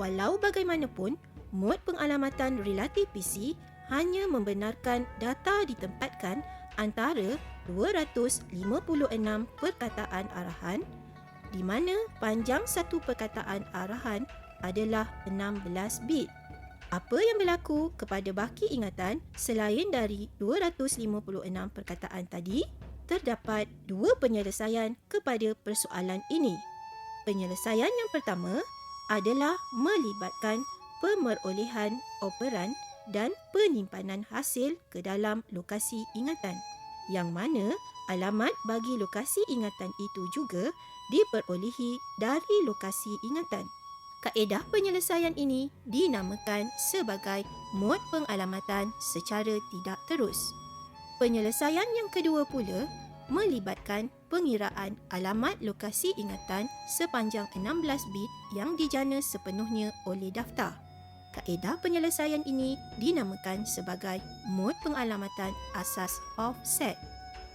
Walau bagaimanapun, mod pengalamatan relatif PC hanya membenarkan data ditempatkan antara 256 perkataan arahan di mana panjang satu perkataan arahan adalah 16 bit. Apa yang berlaku kepada baki ingatan selain dari 256 perkataan tadi? Terdapat dua penyelesaian kepada persoalan ini. Penyelesaian yang pertama adalah melibatkan pemerolehan operan dan penyimpanan hasil ke dalam lokasi ingatan, yang mana alamat bagi lokasi ingatan itu juga diperolehi dari lokasi ingatan. Kaedah penyelesaian ini dinamakan sebagai mod pengalamatan secara tidak terus. Penyelesaian yang kedua pula melibatkan pengiraan alamat lokasi ingatan sepanjang 16 bit yang dijana sepenuhnya oleh daftar. Kaedah penyelesaian ini dinamakan sebagai mod pengalamatan asas offset.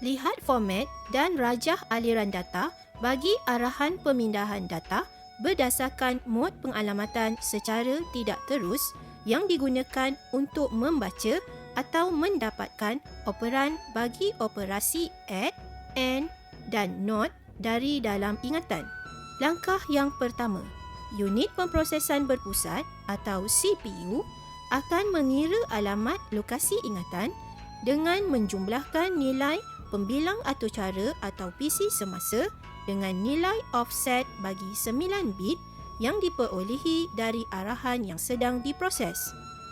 Lihat format dan rajah aliran data bagi arahan pemindahan data berdasarkan mod pengalamatan secara tidak terus yang digunakan untuk membaca atau mendapatkan operan bagi operasi add, and dan not dari dalam ingatan. Langkah yang pertama, unit pemprosesan berpusat atau CPU akan mengira alamat lokasi ingatan dengan menjumlahkan nilai pembilang atau cara atau PC semasa dengan nilai offset bagi 9 bit yang diperolehi dari arahan yang sedang diproses.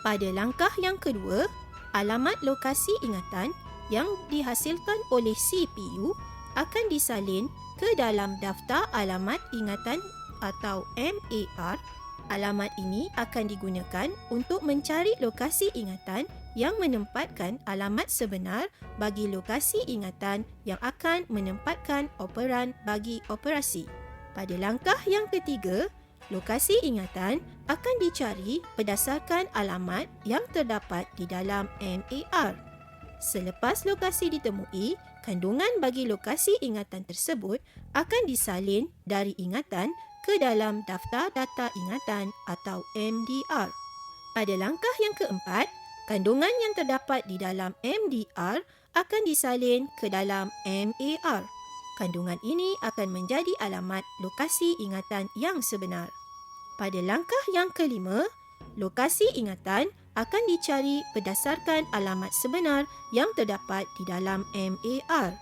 Pada langkah yang kedua, alamat lokasi ingatan yang dihasilkan oleh CPU akan disalin ke dalam daftar alamat ingatan atau MAR. Alamat ini akan digunakan untuk mencari lokasi ingatan yang menempatkan alamat sebenar bagi lokasi ingatan yang akan menempatkan operan bagi operasi. Pada langkah yang ketiga, lokasi ingatan akan dicari berdasarkan alamat yang terdapat di dalam MAR. Selepas lokasi ditemui, kandungan bagi lokasi ingatan tersebut akan disalin dari ingatan ke dalam daftar data ingatan atau MDR. Pada langkah yang keempat, kandungan yang terdapat di dalam MDR akan disalin ke dalam MAR. Kandungan ini akan menjadi alamat lokasi ingatan yang sebenar. Pada langkah yang kelima, lokasi ingatan akan dicari berdasarkan alamat sebenar yang terdapat di dalam MAR.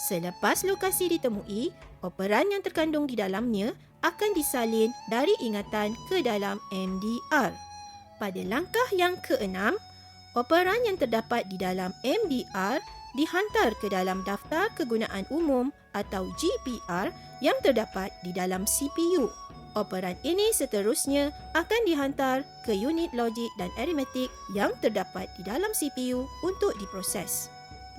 Selepas lokasi ditemui, operan yang terkandung di dalamnya akan disalin dari ingatan ke dalam MDR. Pada langkah yang keenam, operan yang terdapat di dalam MDR dihantar ke dalam daftar kegunaan umum atau GPR yang terdapat di dalam CPU. Operan ini seterusnya akan dihantar ke unit logik dan aritmetik yang terdapat di dalam CPU untuk diproses.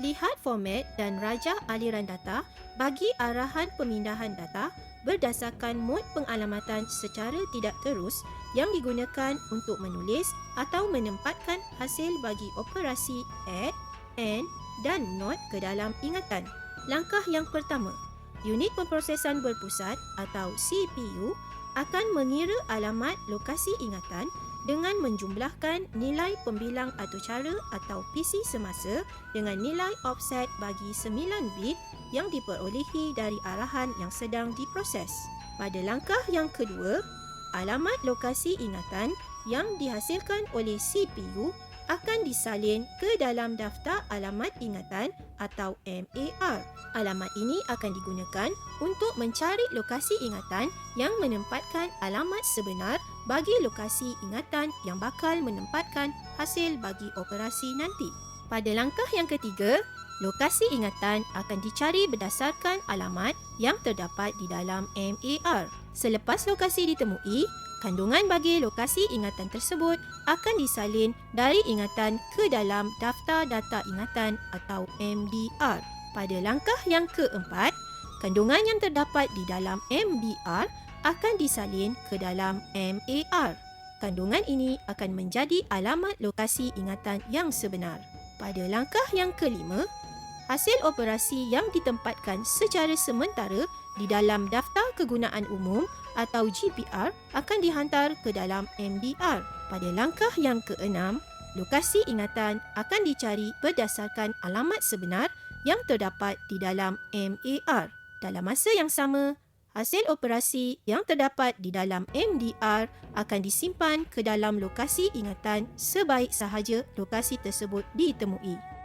Lihat format dan rajah aliran data bagi arahan pemindahan data berdasarkan mod pengalamatan secara tidak terus yang digunakan untuk menulis atau menempatkan hasil bagi operasi add, and dan not ke dalam ingatan. Langkah yang pertama, unit pemprosesan berpusat atau CPU akan mengira alamat lokasi ingatan dengan menjumlahkan nilai pembilang atau cara atau PC semasa dengan nilai offset bagi 9 bit yang diperolehi dari arahan yang sedang diproses. Pada langkah yang kedua, alamat lokasi ingatan yang dihasilkan oleh CPU akan disalin ke dalam daftar alamat ingatan atau MAR. Alamat ini akan digunakan untuk mencari lokasi ingatan yang menempatkan alamat sebenar bagi lokasi ingatan yang bakal menempatkan hasil bagi operasi nanti. Pada langkah yang ketiga, lokasi ingatan akan dicari berdasarkan alamat yang terdapat di dalam MAR. Selepas lokasi ditemui, kandungan bagi lokasi ingatan tersebut akan disalin dari ingatan ke dalam daftar data ingatan atau MDR. Pada langkah yang keempat, kandungan yang terdapat di dalam MDR akan disalin ke dalam MAR. Kandungan ini akan menjadi alamat lokasi ingatan yang sebenar. Pada langkah yang kelima, hasil operasi yang ditempatkan secara sementara di dalam Daftar Kegunaan Umum atau GPR akan dihantar ke dalam MDR. Pada langkah yang keenam, lokasi ingatan akan dicari berdasarkan alamat sebenar yang terdapat di dalam MAR. Dalam masa yang sama, hasil operasi yang terdapat di dalam MDR akan disimpan ke dalam lokasi ingatan sebaik sahaja lokasi tersebut ditemui.